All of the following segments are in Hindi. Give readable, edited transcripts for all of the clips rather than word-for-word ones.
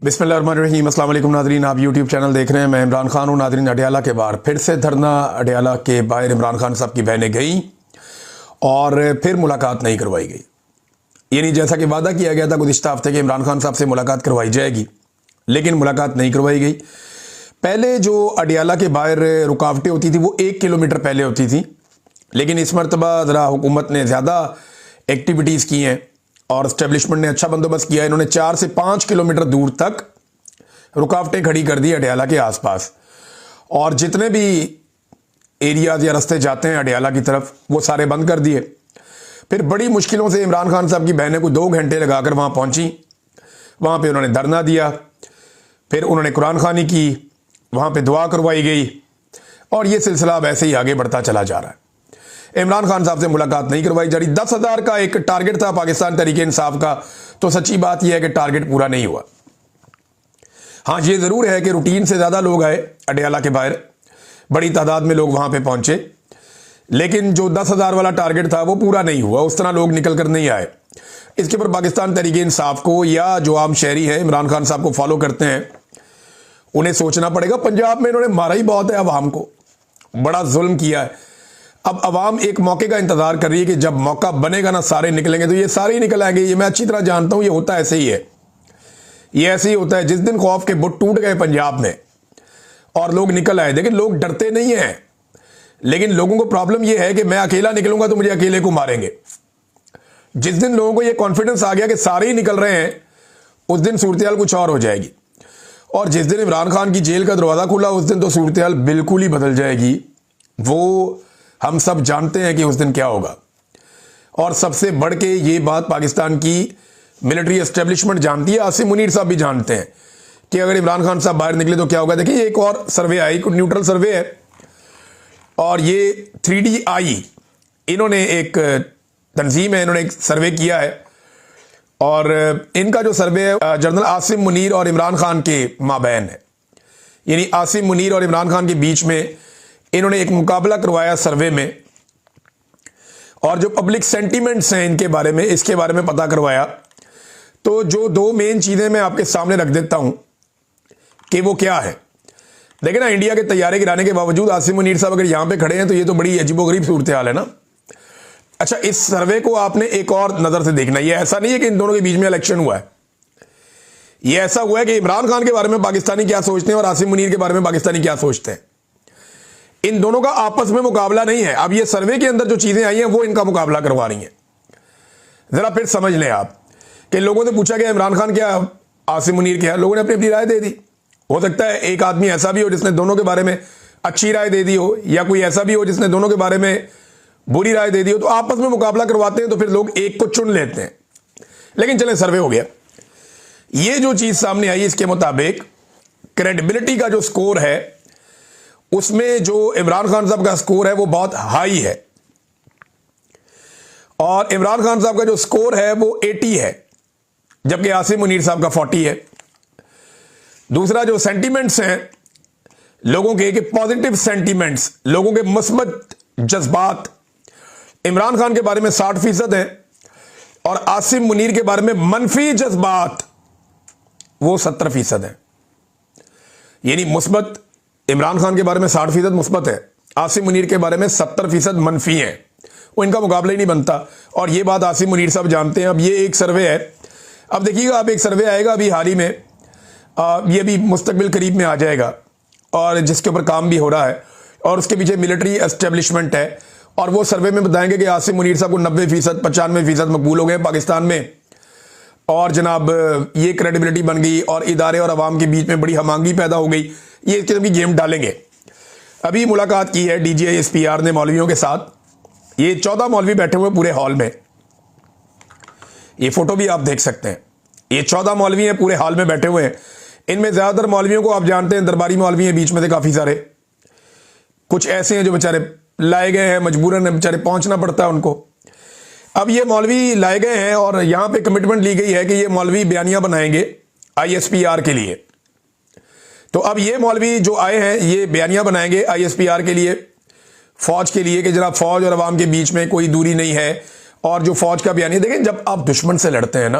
बिस्मिल्लाहिर्रहमानिर्रहीम। अस्सलाम वालेकुम नाज़रीन, आप यूट्यूब चैनल देख रहे हैं। मैं इमरान खान हूँ। नाज़रीन, अडयाला के बाहर फिर से धरना। अडयाला के बाहर इमरान खान साहब की बहनें गई और फिर मुलाकात नहीं करवाई गई। यानी जैसा कि वादा किया गया था गुज़िश्ता हफ्ते के इमरान खान साहब से मुलाकात करवाई जाएगी, लेकिन मुलाकात नहीं करवाई गई। पहले जो अडयाला के बाहर रुकावटें होती थी वो 1 किलोमीटर पहले होती थी, लेकिन इस मरतबा ज़रा हुकूमत ने ज़्यादा एक्टिविटीज़ की हैं और इस्टेब्लिशमेंट ने अच्छा बंदोबस्त किया। इन्होंने 4 से 5 किलोमीटर दूर तक रुकावटें खड़ी कर दी अडयाला के आसपास, और जितने भी एरियाज या रास्ते जाते हैं अडयाला की तरफ वो सारे बंद कर दिए। फिर बड़ी मुश्किलों से इमरान खान साहब की बहनें को 2 घंटे लगाकर वहाँ पहुँची। वहाँ पे उन्होंने धरना दिया, फिर उन्होंने कुरान खानी की, वहाँ पे दुआ करवाई गई, और ये सिलसिला अब ऐसे ही आगे बढ़ता चला जा रहा है। इमरान खान साहब से मुलाकात नहीं करवाई जा रही। 10,000 का एक टारगेट था पाकिस्तान तहरीक इंसाफ का, तो सच्ची बात यह है कि टारगेट पूरा नहीं हुआ। हाँ, ये ज़रूर है कि रूटीन से ज़्यादा लोग आए अडयाला के बाहर, बड़ी तादाद में लोग वहाँ पे पहुँचे, लेकिन जो 10,000 वाला टारगेट था वो पूरा नहीं हुआ। उस तरह लोग निकल कर नहीं आए। इसके ऊपर पाकिस्तान तहरीक इंसाफ को या जो आम शहरी हैं इमरान खान साहब को फॉलो करते हैं, उन्हें सोचना पड़ेगा। पंजाब में इन्होंने मारा ही बहुत है अवाम को, बड़ा जुल्म किया है। अब अवाम एक मौके का इंतजार कर रही है कि जब मौका बनेगा ना सारे निकलेंगे, तो ये सारे ही निकल आएंगे। ये मैं अच्छी तरह जानता हूं, ये होता ऐसे ही है। ये ऐसे ही होता है। जिस दिन खौफ के बुत टूट गए पंजाब में और लोग निकल आए, लेकिन लोग डरते नहीं हैं, लेकिन लोगों को प्रॉब्लम ये है कि मैं अकेला निकलूंगा तो मुझे अकेले को मारेंगे। जिस दिन लोगों को ये कॉन्फिडेंस आ गया कि सारे ही निकल रहे हैं, उस दिन सूरत कुछ और हो जाएगी। और जिस दिन इमरान खान की जेल का दरवाजा खुला, उस दिन तो सूरत बिल्कुल ही बदल जाएगी। वो हम सब जानते हैं कि उस दिन क्या होगा। और सबसे बढ़ के ये बात पाकिस्तान की मिलिट्री एस्टेब्लिशमेंट जानती है, आसिम मुनीर साहब भी जानते हैं कि अगर इमरान खान साहब बाहर निकले तो क्या होगा। देखिए, एक और सर्वे आई, न्यूट्रल सर्वे है, और ये 3DI इन्होंने एक तंजीम है, इन्होंने एक सर्वे किया है, और इनका जो सर्वे है जनरल आसिम मुनीर और इमरान खान के माबैन है। यानी आसिम मुनीर और इमरान खान के बीच में इन्होंने एक मुकाबला करवाया सर्वे में, और जो पब्लिक सेंटीमेंट्स हैं इनके बारे में, इसके बारे में पता करवाया। तो जो 2 मेन चीजें मैं आपके सामने रख देता हूं कि वो क्या है। देखिए ना, इंडिया के तैयारे गिराने के बावजूद आसिम मुनीर साहब अगर यहां पे खड़े हैं तो ये तो बड़ी अजीबोगरीब सूरत हाल है ना। अच्छा, इस सर्वे को आपने एक और नजर से देखना। ये ऐसा नहीं है कि इन दोनों के बीच में इलेक्शन हुआ है। ये ऐसा हुआ है कि इमरान खान के बारे में पाकिस्तानी क्या सोचते हैं और आसिम मुनीर के बारे में पाकिस्तानी क्या सोचते हैं। इन दोनों का आपस में मुकाबला नहीं है। अब ये सर्वे के अंदर जो चीजें आई हैं वो इनका मुकाबला करवा रही हैं। जरा फिर समझ लें आप कि लोगों से पूछा गया इमरान खान क्या, आसिम मुनीर क्या, लोगों ने अपनी अपनी राय दे दी। हो सकता है एक आदमी ऐसा भी हो जिसने दोनों के बारे में अच्छी राय दे दी हो, या कोई ऐसा भी हो जिसने दोनों के बारे में बुरी राय दे दी हो। तो आपस में मुकाबला करवाते हैं तो फिर लोग एक को चुन लेते हैं। लेकिन चले, सर्वे हो गया। ये जो चीज सामने आई, इसके मुताबिक क्रेडिबिलिटी का जो स्कोर है उसमें जो इमरान खान साहब का स्कोर है वो बहुत हाई है, और इमरान खान साहब का जो स्कोर है वो 80 है, जबकि आसिम मुनीर साहब का 40 है। दूसरा, जो सेंटीमेंट्स हैं लोगों के, पॉजिटिव सेंटीमेंट्स, लोगों के मुस्बत जज्बात इमरान खान के बारे में 60% है, और आसिम मुनीर के बारे में मनफी जज्बात वो 70% है। यानी मुस्बत इमरान खान के बारे में 60% मुस्बत है, आसिम मुनीर के बारे में 70% मनफी है। वो इनका मुकाबला ही नहीं बनता, और ये बात आसिम मुनीर साहब जानते हैं। अब ये एक सर्वे है, अब देखिएगा, अब एक सर्वे आएगा अभी हाल ही में, ये भी मुस्तकबिल करीब में आ जाएगा, और जिसके ऊपर काम भी हो रहा है, और उसके पीछे मिलिट्री एस्टेब्लिशमेंट है। और वो सर्वे में बताएंगे कि आसिम मुनीर साहब को 90%, 95% मकबूल हो गए पाकिस्तान में, और जनाब ये क्रेडिबिलिटी बन गई, और इदारे और अवाम के बीच में बड़ी हमांगी पैदा हो गई। ये इस किस्म की गेम डालेंगे। अभी मुलाकात की है DGI-SPR ने मौलवियों के साथ। ये 14 मौलवी बैठे हुए पूरे हॉल में, ये फोटो भी आप देख सकते हैं। ये 14 मौलवी हैं, पूरे हॉल में बैठे हुए हैं। इनमें ज्यादातर मौलवियों को आप जानते हैं, दरबारी मौलवी हैं, बीच में से काफी सारे, कुछ ऐसे हैं जो बेचारे लाए गए हैं, मजबूरन बेचारे पहुंचना पड़ता है उनको। अब ये मौलवी लाए गए हैं, और यहां पे कमिटमेंट ली गई है कि ये मौलवी बयानिया बनाएंगे ISPR के लिए। तो अब ये मौलवी जो आए हैं ये बयानिया बनाएंगे ISPR के लिए, फौज के लिए, कि जनाब फौज और अवाम के बीच में कोई दूरी नहीं है, और जो फौज का बयानिया, देखें जब आप दुश्मन से लड़ते हैं ना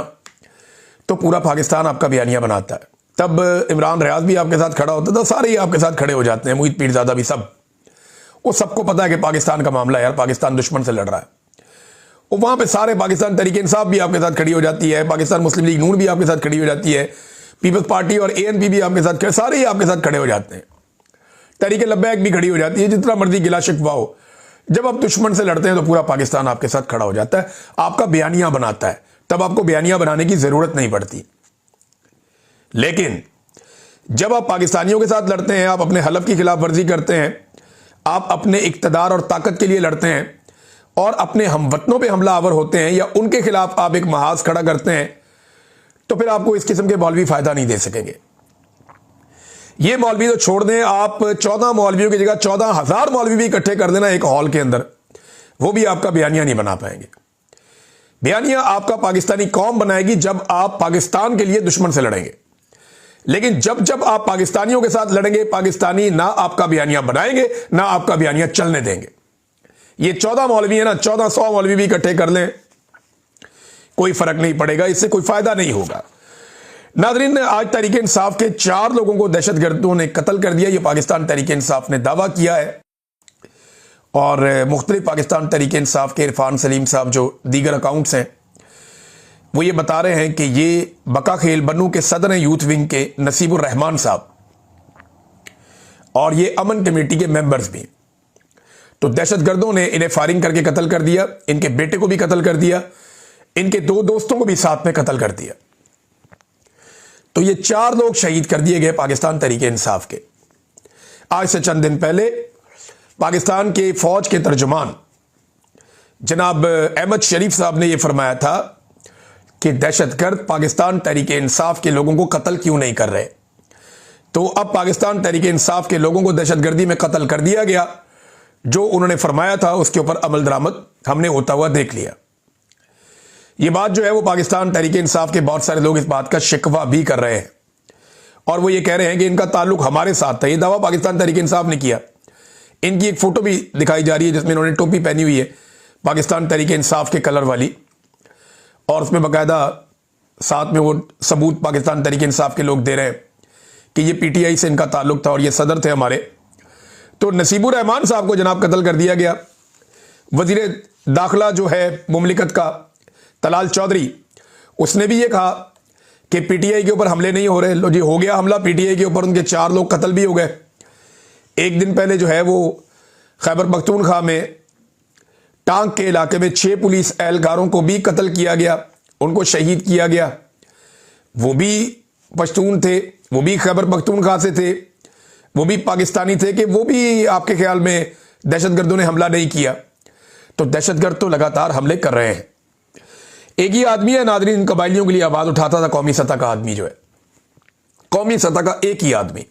तो पूरा पाकिस्तान आपका बयानिया बनाता है। तब इमरान रियाज भी आपके साथ खड़ा होता था, सारे ही आपके साथ खड़े हो जाते हैं, मोहित पीरजादा भी, सब। वो सबको पता है कि पाकिस्तान का मामला है यार, पाकिस्तान दुश्मन से लड़ रहा है। वो वहां पे सारे पाकिस्तान तहरीक इंसाफ भी आपके साथ खड़ी हो जाती है, पाकिस्तान मुस्लिम लीग नून भी आपके साथ खड़ी हो जाती है, पीपल्स पार्टी और ANP भी आपके साथ, सारे ही आपके साथ खड़े हो जाते हैं। तहरीक लब्बैक भी खड़ी हो जाती है, जितना मर्जी गिला शिकवा हो। जब आप दुश्मन से लड़ते हैं तो पूरा पाकिस्तान आपके साथ खड़ा हो जाता है, आपका बयानिया बनाता है, तब आपको बयानिया बनाने की जरूरत नहीं पड़ती। लेकिन जब आप पाकिस्तानियों के साथ लड़ते हैं, आप अपने हलफ की खिलाफ वर्जी करते हैं, आप अपने इक्तदार और ताकत के लिए लड़ते हैं और अपने हमवतनों पे हमला आवर होते हैं या उनके खिलाफ आप एक महाज खड़ा करते हैं, तो फिर आपको इस किस्म के मौलवी फायदा नहीं दे सकेंगे। ये मौलवी तो छोड़ दें, आप 14 मौलवियों की जगह 14,000 मौलवी भी इकट्ठे कर देना एक हॉल के अंदर, वो भी आपका बयानिया नहीं बना पाएंगे। बयानिया आपका पाकिस्तानी कौम बनाएगी जब आप पाकिस्तान के लिए दुश्मन से लड़ेंगे। लेकिन जब जब आप पाकिस्तानियों के साथ लड़ेंगे, पाकिस्तानी ना आपका बयानिया बनाएंगे ना आपका बयानिया चलने देंगे। ये 14 मौलवी है ना, 1400 मौलवी भी इकट्ठे कर लें, कोई फर्क नहीं पड़ेगा, इससे कोई फायदा नहीं होगा। नाज़रीन, आज तहरीक इंसाफ के 4 लोगों को दहशतगर्दों ने कत्ल कर दिया, ये पाकिस्तान तहरीक इंसाफ ने दावा किया है। और मुख्तलिफ पाकिस्तान तहरीक इंसाफ के इरफान सलीम साहब जो दीगर अकाउंट्स हैं, वो ये बता रहे हैं कि ये बका खेल बन्नू के सदर हैं यूथ विंग के नसीबुर रहमान साहब, और ये अमन कमेटी के मेंबर्स भी। तो दहशतगर्दों ने इन्हें फायरिंग करके कत्ल कर दिया, इनके बेटे को भी कत्ल कर दिया, इनके 2 दोस्तों को भी साथ में कत्ल कर दिया। तो ये 4 लोग शहीद कर दिए गए पाकिस्तान तहरीक इंसाफ के। आज से चंद दिन पहले पाकिस्तान के फौज के तर्जुमान जनाब अहमद शरीफ साहब ने यह फरमाया था कि दहशतगर्द पाकिस्तान तहरीक इंसाफ के लोगों को कत्ल क्यों नहीं कर रहे। तो अब पाकिस्तान तहरीक इंसाफ के लोगों को दहशतगर्दी में कत्ल कर दिया गया। जो उन्होंने फरमाया था उसके ऊपर अमल दरामद हमने होता हुआ देख लिया। ये बात जो है वो पाकिस्तान तहरीक इंसाफ के बहुत सारे लोग इस बात का शिकवा भी कर रहे हैं और वो ये कह रहे हैं कि इनका ताल्लुक हमारे साथ था। ये दावा पाकिस्तान तहरीक इंसाफ ने किया। इनकी एक फोटो भी दिखाई जा रही है जिसमें इन्होंने टोपी पहनी हुई है पाकिस्तान तहरीक इंसाफ के कलर वाली, और उसमें बाकायदा साथ में वो सबूत पाकिस्तान तहरीक इंसाफ के लोग दे रहे हैं कि ये PTI से इनका ताल्लुक था और ये सदर थे हमारे। तो नसीबुर रहमान साहब को जनाब कत्ल कर दिया गया। वजीर दाखिला जो है मुमलिकत का तलाल चौधरी, उसने भी ये कहा कि PTI के ऊपर हमले नहीं हो रहे। लो जी, हो गया हमला PTI के ऊपर, उनके 4 लोग कत्ल भी हो गए। एक दिन पहले जो है वो खैबर पख्तूनख्वा में टांग के इलाके में 6 पुलिस एहलकारों को भी कत्ल किया गया, उनको शहीद किया गया। वो भी पश्तून थे, वो भी खैबर पख्तूनख्वा से थे, वो भी पाकिस्तानी थे कि वो भी आपके ख्याल में दहशतगर्दों ने हमला नहीं किया। तो दहशतगर्द तो लगातार हमले कर रहे हैं। एक ही आदमी है नाज़रीन, इन कबायलियों के लिए आवाज उठाता था, कौमी सतह का आदमी जो है, कौमी सतह का एक ही आदमी,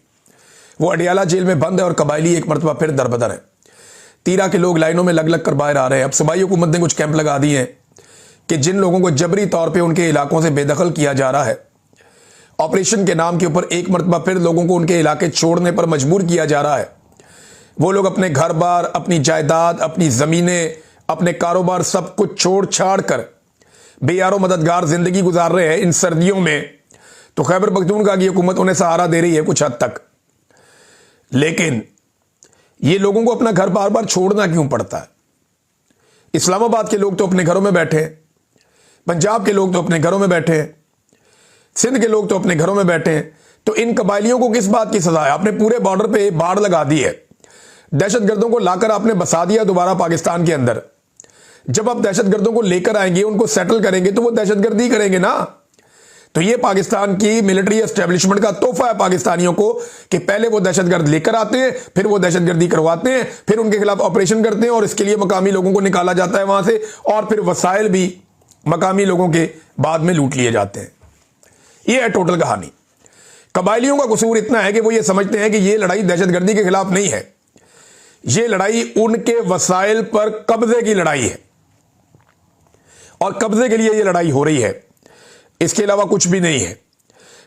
वो अडियाला जेल में बंद है और कबायली एक मरतबा फिर दरबदर है। तीरा के लोग लाइनों में लग लग कर बाहर आ रहे हैं। अब सूबाई हुकूमत ने कुछ कैंप लगा दिए हैं कि जिन लोगों को जबरी तौर पे उनके इलाकों से बेदखल किया जा रहा है, ऑपरेशन के नाम के ऊपर एक मरतबा फिर लोगों को उनके इलाके छोड़ने पर मजबूर किया जा रहा है। वो लोग अपने घर बार, अपनी जायदाद, अपनी ज़मीनें, अपने कारोबार सब कुछ छोड़ छाड़ कर बेयारो मददगार जिंदगी गुजार रहे हैं इन सर्दियों में। तो खैबर पख्तूनख्वा की हुकूमत उन्हें सहारा दे रही है कुछ हद तक, लेकिन ये लोगों को अपना घर बार बार छोड़ना क्यों पड़ता है? इस्लामाबाद के लोग तो अपने घरों में बैठे हैं, पंजाब के लोग तो अपने घरों में बैठे हैं, सिंध के लोग तो अपने घरों में बैठे हैं। तो इन कबायलियों को किस बात की सजा है? आपने पूरे बॉर्डर पे बाढ़ लगा दी है, दहशतगर्दों को लाकर आपने बसा दिया दोबारा पाकिस्तान के अंदर। जब आप दहशतगर्दों को लेकर आएंगे, उनको सेटल करेंगे, तो वो दहशतगर्दी करेंगे ना। तो ये पाकिस्तान की मिलिट्री एस्टेब्लिशमेंट का तोहफा है पाकिस्तानियों को कि पहले वो दहशतगर्द लेकर आते हैं, फिर वो दहशतगर्दी करवाते हैं, फिर उनके खिलाफ ऑपरेशन करते हैं और इसके लिए मकामी लोगों को निकाला जाता है वहां से, और फिर वसाइल भी मकामी लोगों के बाद में लूट लिए जाते हैं। ये है टोटल कहानी। कबायलियों का कसूर इतना है कि वो ये समझते हैं कि ये लड़ाई दहशतगर्दी के खिलाफ नहीं है, ये लड़ाई उनके वसाइल पर कब्जे की लड़ाई है और कब्जे के लिए ये लड़ाई हो रही है, इसके अलावा कुछ भी नहीं है।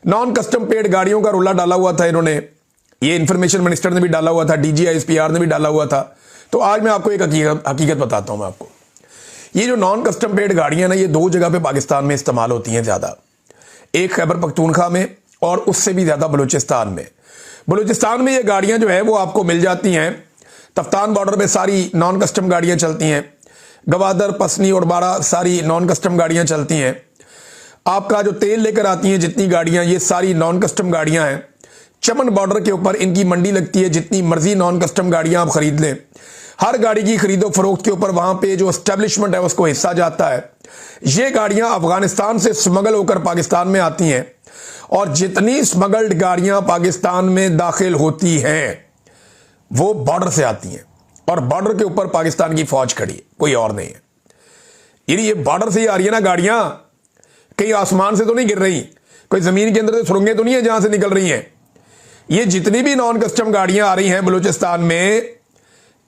नॉन कस्टम पेड गाड़ियों का रोला डाला हुआ था इन्होंने, ये इंफॉर्मेशन मिनिस्टर ने भी डाला हुआ था, DG ISPR ने भी डाला हुआ था। तो आज मैं आपको एक हकीकत बताता हूं। मैं आपको ये जो नॉन कस्टम पेड गाड़ियां ना, ये 2 जगह पे पाकिस्तान में इस्तेमाल होती हैं ज्यादा, एक खैबर पख्तूनख्वा में और उससे भी ज़्यादा बलूचिस्तान में। बलूचिस्तान में ये गाड़ियाँ जो है वो आपको मिल जाती हैं। तफ्तान बॉर्डर पे सारी नॉन कस्टम गाड़ियाँ चलती हैं। गवादर, पसनी और बारा सारी नॉन कस्टम गाड़ियाँ चलती हैं। आपका जो तेल लेकर आती हैं जितनी गाड़ियाँ, ये सारी नॉन कस्टम गाड़ियाँ हैं। चमन बॉर्डर के ऊपर इनकी मंडी लगती है, जितनी मर्जी नॉन कस्टम गाड़ियाँ आप खरीद लें। हर गाड़ी की खरीदो फरोख्त के ऊपर वहाँ पे जो एस्टेब्लिशमेंट है उसको हिस्सा जाता है। ये गाड़ियाँ अफगानिस्तान से स्मगल होकर पाकिस्तान में आती हैं और जितनी स्मगल्ड गाड़ियाँ पाकिस्तान में दाखिल होती हैं वो बॉर्डर से आती हैं और बॉर्डर के ऊपर पाकिस्तान की फौज खड़ी है, कोई और नहीं है। ये बॉर्डर से ही आ रही है ना गाड़ियां, कहीं आसमान से तो नहीं गिर रही, कोई जमीन के अंदर से सुरंगें तो नहीं है जहां से निकल रही हैं। ये जितनी भी नॉन कस्टम गाड़ियां आ रही हैं बलूचिस्तान में,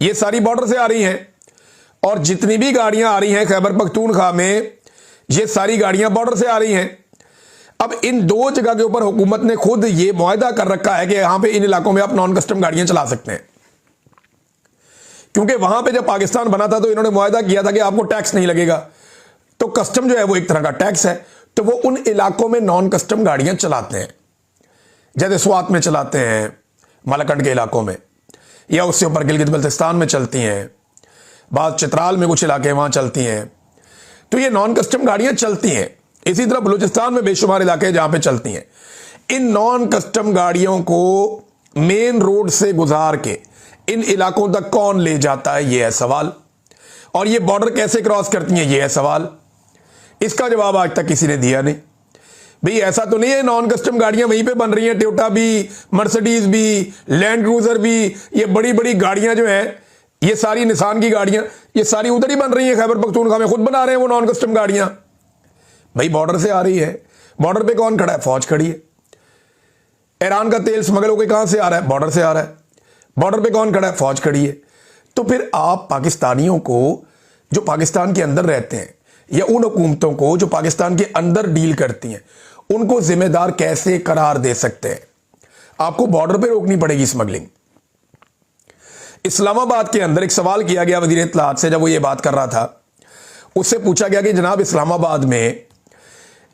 ये सारी बॉर्डर से आ रही हैं। और जितनी भी गाड़ियां आ रही हैं खैबर पख्तूनख्वा में, ये सारी गाड़ियां बॉर्डर से आ रही हैं। अब इन दो जगह के ऊपर हुकूमत ने खुद ये मुआहदा कर रखा है कि यहां पे इन इलाकों में आप नॉन कस्टम गाड़ियां चला सकते हैं, क्योंकि वहां पे जब पाकिस्तान बना था तो इन्होंने मुआहदा किया था कि आपको टैक्स नहीं लगेगा। तो कस्टम जो है वो एक तरह का टैक्स है, तो वो उन इलाकों में नॉन कस्टम गाड़ियां चलाते हैं, जैसे स्वात में चलाते हैं, मालाकंड के इलाकों में, या उससे ऊपर गिलगित बल्तिस्तान में चलती हैं, बाद चित्राल में कुछ इलाके वहां चलती हैं। तो ये नॉन कस्टम गाड़ियां चलती हैं। इसी तरह बलूचिस्तान में बेशुमार इलाके जहां पे चलती हैं। इन नॉन कस्टम गाड़ियों को मेन रोड से गुजार के इन इलाकों तक कौन ले जाता है, यह है सवाल। और ये बॉर्डर कैसे क्रॉस करती हैं, यह है सवाल। इसका जवाब आज तक किसी ने दिया नहीं। भाई ऐसा तो नहीं है नॉन कस्टम गाड़ियां वहीं पे बन रही हैं, टोयोटा भी, मर्सिडीज भी, लैंड क्रूजर भी, ये बड़ी बड़ी गाड़ियां जो हैं, ये सारी निसान की गाड़ियां, ये सारी उधर ही बन रही हैं। खैबर पख्तूनख्वा में खुद बना रहे हैं वो नॉन कस्टम गाड़ियां। भाई बॉर्डर से आ रही है, बॉर्डर पे कौन खड़ा है, फौज खड़ी है। ईरान का तेल स्मगल होकर कहां से आ रहा है, बॉर्डर से आ रहा है। बॉर्डर पे कौन खड़ा है, फौज खड़ी है। तो फिर आप पाकिस्तानियों को जो पाकिस्तान के अंदर रहते हैं, या उन हुकूमतों को जो पाकिस्तान के अंदर डील करती हैं, उनको जिम्मेदार कैसे करार दे सकते हैं। आपको बॉर्डर पे रोकनी पड़ेगी स्मगलिंग। इस्लामाबाद के अंदर एक सवाल किया गया वज़ीर इत्तलाआत से, जब वो ये बात कर रहा था, उससे पूछा गया कि जनाब इस्लामाबाद में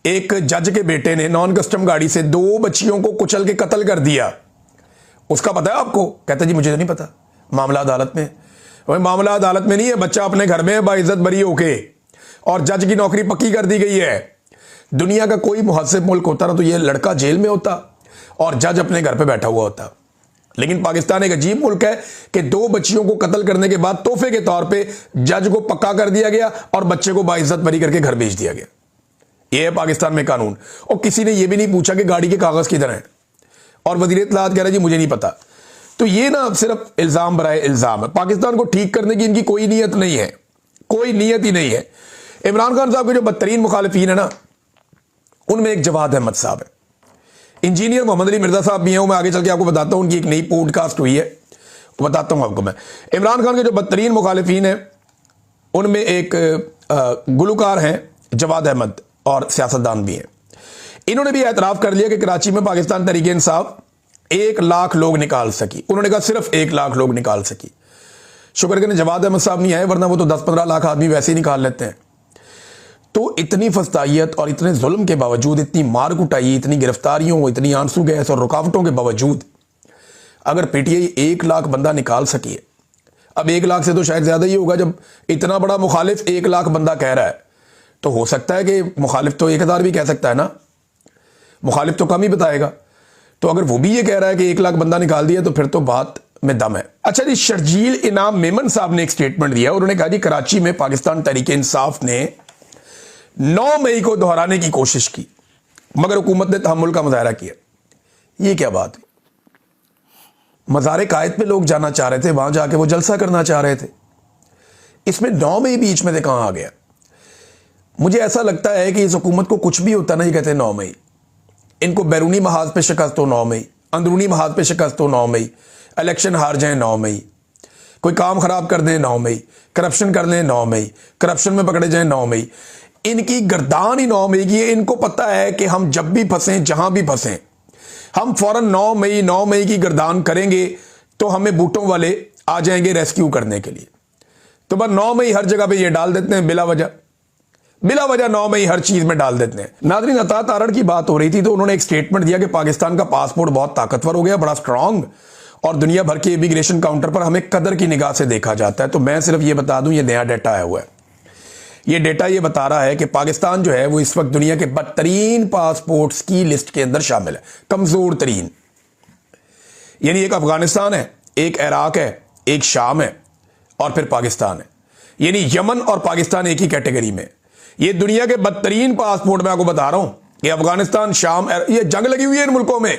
एक जज के बेटे ने नॉन कस्टम गाड़ी से 2 बच्चियों को कुचल के कत्ल कर दिया, उसका पता है आपको? कहता जी मुझे तो नहीं पता, मामला अदालत में। वही मामला अदालत में नहीं है, बच्चा अपने घर में है बाइज्जत बरी होके, और जज की नौकरी पक्की कर दी गई है। दुनिया का कोई मुहस्सिब मुल्क होता ना तो ये लड़का जेल में होता और जज अपने घर पे बैठा हुआ होता। लेकिन पाकिस्तान एक अजीब मुल्क है कि 2 बच्चियों को कत्ल करने के बाद तोहफे के तौर पे जज को पक्का कर दिया गया और बच्चे को बाइज्जत बरी करके घर भेज दिया गया। यह है पाकिस्तान में कानून। और किसी ने यह भी नहीं पूछा कि गाड़ी के कागज किधर हैं, और वज़ीर इत्तलाआत कह रहा है जी मुझे नहीं पता। तो ये ना सिर्फ इल्जाम बराए इल्जाम है। पाकिस्तान को ठीक करने की इनकी कोई नीयत नहीं है, कोई नीयत ही नहीं है। इमरान खान साहब के जो बदतरीन मुखालिफिन है ना, उनमें एक जवाद अहमद साहब है, इंजीनियर मोहम्मद अली मिर्जा साहब भी हैं। मैं आगे चल के आपको बताता हूं, उनकी एक नई पॉडकास्ट हुई है, वो बताता हूं आपको मैं। इमरान खान के जो बदतरीन मुखालिफिन हैं उनमें एक गुलकार हैं जवाद अहमद, और सियासतदान भी हैं। इन्होंने भी एतराफ़ कर लिया कि कराची में पाकिस्तान तहरीक इंसाफ 1 लाख लोग निकाल सकी। उन्होंने कहा सिर्फ 1 लाख लोग निकाल सकी। शुक्र करें जवाद अहमद साहब नहीं आए, वरना वो तो 10-15 लाख आदमी वैसे ही निकाल लेते हैं। तो इतनी फस्तायत और इतने जुल्म के बावजूद, इतनी मार कुटाई, इतनी गिरफ्तारियों, इतनी आंसू गैस और रुकावटों के बावजूद अगर पीटीआई 1 लाख बंदा निकाल सकी है, अब 1 लाख से तो शायद ज़्यादा ही होगा। जब इतना बड़ा मुखालिफ 1 लाख बंदा कह रहा है, तो हो सकता है कि मुखालिफ तो 1000 भी कह सकता है ना, मुखालिफ तो कम ही बताएगा। तो अगर वो भी ये कह रहा है कि 1 लाख बंदा निकाल दिया, तो फिर तो बात में दम है। अच्छा जी, शर्जील इनाम मेमन साहब ने एक स्टेटमेंट दिया। उन्होंने कहा जी कराची में पाकिस्तान तहरीक इंसाफ ने 9 मई को दोहराने की कोशिश की, मगर हुकूमत ने तहम्मुल का मुजाहरा किया। ये क्या बात हुई? मज़ार कायद पे लोग जाना चाह रहे थे, वहां जाके वो जलसा करना चाह रहे थे, इसमें 9 मई बीच में से कहां आ गया? मुझे ऐसा लगता है कि इस हुकूमत को कुछ भी होता नहीं कहते 9 मई। इनको बैरूनी महाज पे शिकस्त हो 9 मई, अंदरूनी महाज पे शिकस्त हो 9 मई, इलेक्शन हार जाए 9 मई, कोई काम खराब कर दें 9 मई, करप्शन कर लें 9 मई, करप्शन में पकड़े जाए 9 मई। इनकी गर्दान ही 9 मई की है। इनको पता है कि हम जब भी फंसें, जहां भी फंसें, हम फौरन 9 मई की गर्दान करेंगे तो हमें बूटों वाले आ जाएंगे रेस्क्यू करने के लिए। तो बस 9 मई हर जगह पे ये डाल देते हैं बिला वजह। बिला वजह 9 में ही हर चीज में डाल देते हैं। नाज़रीन, अता तारड़ की बात हो रही थी तो उन्होंने एक स्टेटमेंट दिया कि पाकिस्तान का पासपोर्ट बहुत ताकतवर हो गया, बड़ा स्ट्रांग, और दुनिया भर के इमिग्रेशन काउंटर पर हमें कदर की निगाह से देखा जाता है। तो मैं सिर्फ ये बता दूं, ये नया डेटा आया हुआ है। ये डेटा ये बता रहा है कि पाकिस्तान जो है वो इस वक्त दुनिया के बदतरीन पासपोर्ट्स की लिस्ट के अंदर शामिल है, कमजोर तरीन। यानी एक अफगानिस्तान है, एक इराक है, एक शाम है और फिर पाकिस्तान है। यानी यमन और पाकिस्तान एक ही कैटेगरी में। ये दुनिया के बदतरीन पासपोर्ट मैं आपको बता रहा हूं कि अफगानिस्तान, शाम, ये जंग लगी हुई है इन मुल्कों में,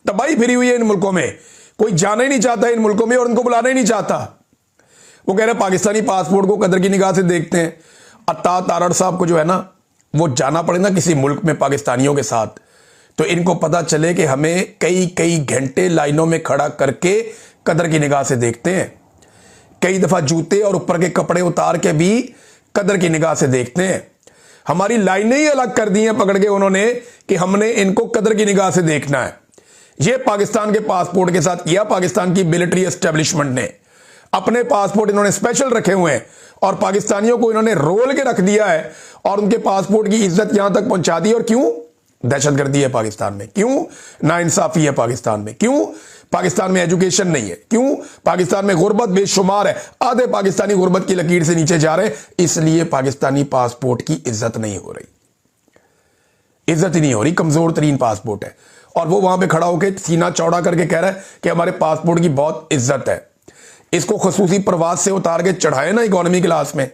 तबाही फिरी हुई है इन मुल्कों में, कोई जाना ही नहीं चाहता इन मुल्कों में और उनको बुलाना ही नहीं चाहता। वो कह रहे पाकिस्तानी पासपोर्ट को कदर की निगाह से देखते हैं। अता तारड़ साहब को जो है ना वो जाना पड़े ना किसी मुल्क में पाकिस्तानियों के साथ, तो इनको पता चले कि हमें कई कई घंटे लाइनों में खड़ा करके कदर की निगाह से देखते हैं। कई दफा जूते और ऊपर के कपड़े उतार के भी कदर की निगाह से देखते हैं। हमारी लाइनें ही अलग कर दी हैं पकड़ के उन्होंने कि हमने इनको कदर की निगाह से देखना है। यह पाकिस्तान के पासपोर्ट के साथ किया। पाकिस्तान की मिलिट्री एस्टेब्लिशमेंट ने अपने पासपोर्ट इन्होंने स्पेशल रखे हुए हैं और पाकिस्तानियों को इन्होंने रोल के रख दिया है और उनके पासपोर्ट की इज्जत यहां तक पहुंचा दी। और क्यों? दहशतगर्दी है पाकिस्तान में, क्यों नाइंसाफी है पाकिस्तान में, क्यों पाकिस्तान में एजुकेशन नहीं है, क्यों पाकिस्तान में गुर्बत बेशुमार है, आधे पाकिस्तानी गुर्बत की लकीर से नीचे जा रहे हैं। इसलिए पाकिस्तानी पासपोर्ट की इज्जत नहीं हो रही, इज्जत ही नहीं हो रही, कमजोर तरीन पासपोर्ट है। और वो वहां पे खड़ा होकर सीना चौड़ा करके कह रहा है कि हमारे पासपोर्ट की बहुत इज्जत है। इसको खसूसी प्रवास से उतार के चढ़ाए ना इकोनॉमी क्लास में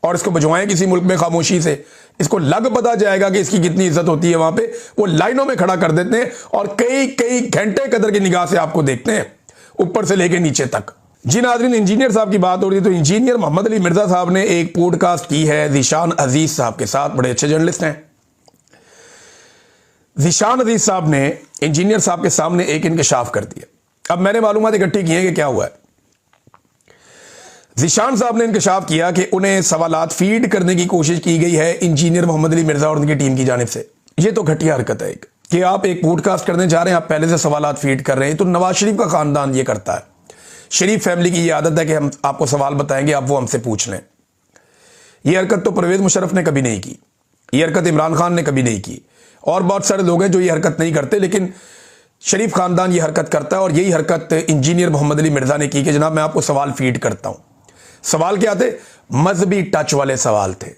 और इसको भिजवाएं किसी मुल्क में खामोशी से, इसको लग पता जाएगा कि इसकी कितनी इज्जत होती है। वहां पे वो लाइनों में खड़ा कर देते हैं और कई कई घंटे कदर की निगाह से आपको देखते हैं ऊपर से लेके नीचे तक। जी नाज़रीन, इंजीनियर साहब की बात हो रही है तो इंजीनियर मोहम्मद अली मिर्जा साहब ने एक पॉडकास्ट की है ज़ीशान अजीज साहब के साथ, बड़े अच्छे जर्नलिस्ट हैं। ज़ीशान अजीज साहब ने इंजीनियर साहब के सामने एक इंकशाफ कर दिया। अब मैंने मालूमात इकट्ठी की है कि क्या हुआ है। ज़ीशान साहब ने इंकशाफ किया कि उन्हें सवालात फीड करने की कोशिश की गई है इंजीनियर मोहम्मद अली मिर्जा और उनकी टीम की जानिब से। यह तो घटिया हरकत है कि आप एक पॉडकास्ट करने जा रहे हैं, आप पहले से सवालात फीड कर रहे हैं। तो नवाज शरीफ का खानदान ये करता है, शरीफ फैमिली की ये आदत है कि हम आपको सवाल बताएंगे, आप वो हमसे पूछ लें। यह हरकत तो परवेज मुशर्रफ ने कभी नहीं की, यह हरकत इमरान खान ने कभी नहीं की, और बहुत सारे लोग हैं जो ये हरकत नहीं करते, लेकिन शरीफ खानदान ये हरकत करता है। और यही हरकत इंजीनियर मोहम्मद अली मिर्जा ने की कि जनाब मैं आपको सवाल फीड करता हूं। सवाल क्या थे? मजहबी टच वाले सवाल थे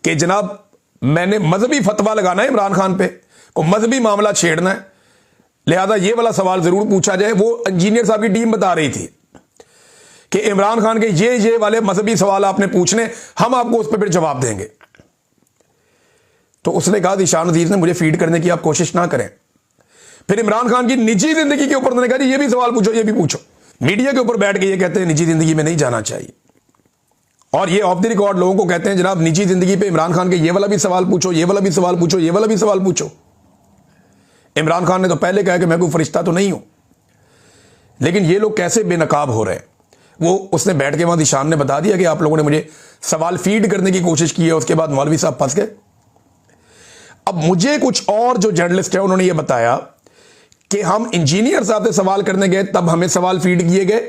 कि जनाब मैंने मजहबी फतवा लगाना है इमरान खान पे, को मजहबी मामला छेड़ना है, लिहाजा ये वाला सवाल जरूर पूछा जाए। वो इंजीनियर साहब की टीम बता रही थी कि इमरान खान के ये वाले मजहबी सवाल आपने पूछने, हम आपको उस पर फिर जवाब देंगे। तो उसने कहा ज़ीशान अजीज ने मुझे फीड करने की आप कोशिश ना करें। फिर इमरान खान की निजी जिंदगी के ऊपर उन्होंने कहा ये भी सवाल पूछो, ये भी पूछो। मीडिया के ऊपर बैठ के ये कहते हैं निजी जिंदगी में नहीं जाना चाहिए, और ये ऑफ द रिकॉर्ड लोगों को कहते हैं जनाब निजी जिंदगी पे इमरान खान के ये वाला भी सवाल पूछो, ये वाला भी सवाल पूछो, ये वाला भी सवाल पूछो। इमरान खान ने तो पहले कहा कि मैं कोई फरिश्ता तो नहीं हूं, लेकिन ये लोग कैसे बेनकाब हो रहे हैं। वो उसने बैठ के वहां ज़ीशान ने बता दिया कि आप लोगों ने मुझे सवाल फीड करने की कोशिश की है, उसके बाद मौलवी साहब फंस गए। अब मुझे कुछ और जो जर्नलिस्ट है उन्होंने ये बताया कि हम इंजीनियर साहब से सवाल करने गए तब हमें सवाल फीड किए गए,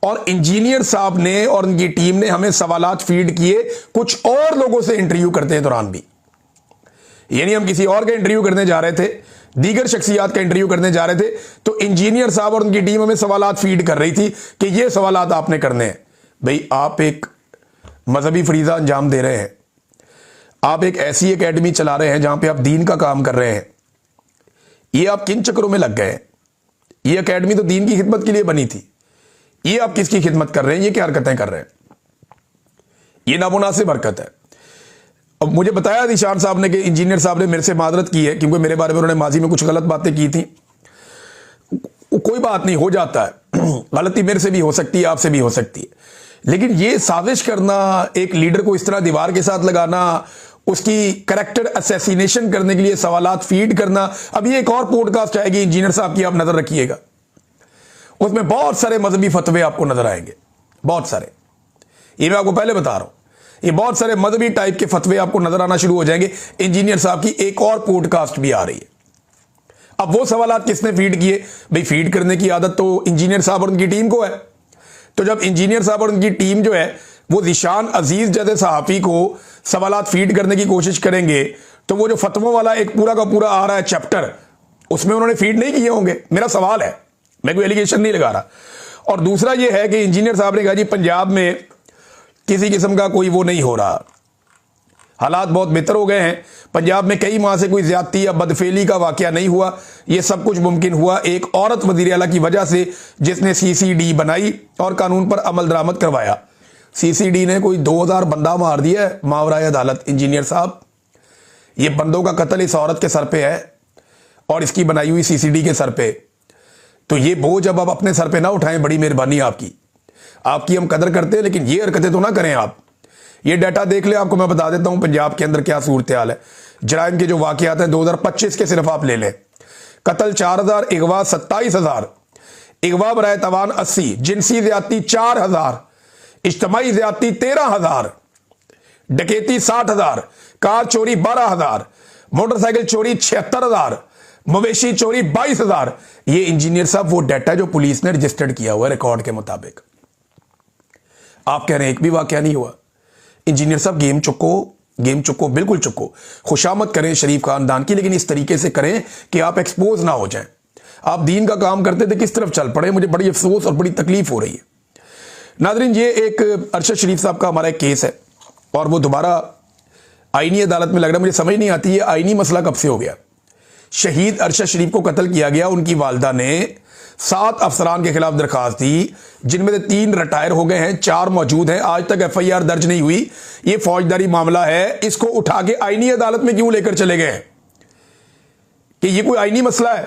और इंजीनियर साहब ने और उनकी टीम ने हमें सवालात फीड किए कुछ और लोगों से इंटरव्यू करते दौरान भी। यानी हम किसी और का इंटरव्यू करने जा रहे थे, दीगर शख्सियात का इंटरव्यू करने जा रहे थे, तो इंजीनियर साहब और उनकी टीम हमें सवालात फीड कर रही थी कि ये सवालात आपने करने हैं। भाई आप एक मजहबी फरीजा अंजाम दे रहे हैं, आप एक ऐसी एकेडमी चला रहे हैं जहां पे आप दीन का काम कर रहे हैं, ये आप किन चक्रों में लग गए? ये एकेडमी तो दीन की खिदमत के लिए बनी थी, ये आप किसकी खिदमत कर रहे हैं? ये क्या हरकतें कर रहे हैं? ये नामुनासिब हरकत है। अब मुझे बताया ज़ीशान साहब ने कि इंजीनियर साहब ने मेरे से मादरत की है क्योंकि मेरे बारे में उन्होंने माजी में कुछ गलत बातें की थी। कोई बात नहीं, हो जाता है, गलती मेरे से भी हो सकती है, आपसे भी हो सकती है, लेकिन ये साजिश करना, एक लीडर को इस तरह दीवार के साथ लगाना, उसकी करैक्टर असैसिनेशन करने के लिए सवालात फीड करना। अब ये एक और पॉडकास्ट आएगी इंजीनियर साहब की, आप नजर रखिएगा, उसमें बहुत सारे मजहबी फतवे आपको नजर आएंगे, बहुत सारे। ये मैं आपको पहले बता रहा हूं, ये बहुत सारे मजहबी टाइप के फतवे आपको नजर आना शुरू हो जाएंगे। इंजीनियर साहब की एक और पॉडकास्ट भी आ रही है। अब वो सवालात किसने फीड किए? भाई फीड करने की आदत तो इंजीनियर साहब और उनकी टीम को है। तो जब इंजीनियर साहब और उनकी टीम जो है वो ज़ीशान अजीज जैसे सहाफ़ी को सवालात फीड करने की कोशिश करेंगे तो वो जो फतवों वाला एक पूरा का पूरा आ रहा है चैप्टर, उसमें उन्होंने फीड नहीं किए होंगे। मेरा सवाल है, मैं कोई एलिगेशन नहीं लगा रहा। और दूसरा ये है कि इंजीनियर साहब ने कहा जी पंजाब में किसी किस्म का कोई वो नहीं हो रहा, हालात बहुत बेहतर हो गए हैं, पंजाब में कई माह से कोई ज्यादती या बदफेली का वाकया नहीं हुआ। ये सब कुछ मुमकिन हुआ एक औरत वजीर आला की वजह से जिसने CCD बनाई और कानून पर अमल दरामद करवाया। CCD ने कोई 2000 बंदा मार दिया है मावराए अदालत। इंजीनियर साहब, ये बंदों का कत्ल इस औरत के सर पे है और इसकी बनाई हुई CCD के सर पे। तो ये बोझ अब आप अपने सर पे ना उठाएं, बड़ी मेहरबानी आपकी हम कदर करते हैं, लेकिन ये हरकतें तो ना करें आप। ये डाटा देख ले, आपको मैं बता देता हूं पंजाब के अंदर क्या सूरत हाल है। जराइम के जो वाकयात हैं 2025 के सिर्फ आप ले लें, कत्ल 4000, अगवा 27000, अगवा बराए तवान 80, जिनसी ज्यादती 4000, इज्तमाई ज्यादती 13000, डकैती 60000, कार चोरी 12000, मोटरसाइकिल चोरी 76000, मवेशी चोरी 22000। ये इंजीनियर साहब वो डाटा जो पुलिस ने रजिस्टर्ड किया हुआ है रिकॉर्ड के मुताबिक। आप कह रहे हैं एक भी वाकया नहीं हुआ। इंजीनियर साहब गेम चुको, बिल्कुल चुको। खुशामद करें शरीफ खानदान की, लेकिन इस तरीके से करें कि आप एक्सपोज ना हो जाएं। आप दीन का काम करते थे, किस तरफ चल पड़े, मुझे बड़ी अफसोस और बड़ी तकलीफ हो रही है। नादरीन, ये एक अरशद शरीफ साहब का हमारा एक केस है और वो दोबारा आईनी अदालत में लग रहा है। मुझे समझ नहीं आती है आईनी मसला कब से हो गया। शहीद अरशद शरीफ को कत्ल किया गया, उनकी वालदा ने 7 अफसरान के खिलाफ दरखास्त दी, जिनमें से 3 रिटायर हो गए हैं, 4 मौजूद हैं, आज तक FIR दर्ज नहीं हुई। ये फौजदारी मामला है, इसको उठा के आईनी अदालत में क्यों लेकर चले गए कि ये कोई आईनी मसला है?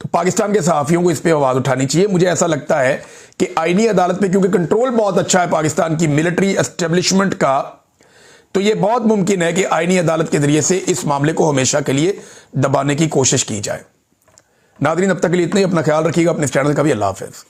तो पाकिस्तान के सहाफियों को इस पर आवाज उठानी चाहिए। मुझे ऐसा लगता है कि आईनी अदालत में क्योंकि कंट्रोल बहुत अच्छा है पाकिस्तान की मिलिट्री एस्टेब्लिशमेंट का, तो यह बहुत मुमकिन है कि आईनी अदालत के जरिए से इस मामले को हमेशा के लिए दबाने की कोशिश की जाए। नाज़रीन, अब तक के लिए इतना ही। अपना ख्याल रखिएगा, अपने चैनल का भी। अल्लाह हाफ़िज़।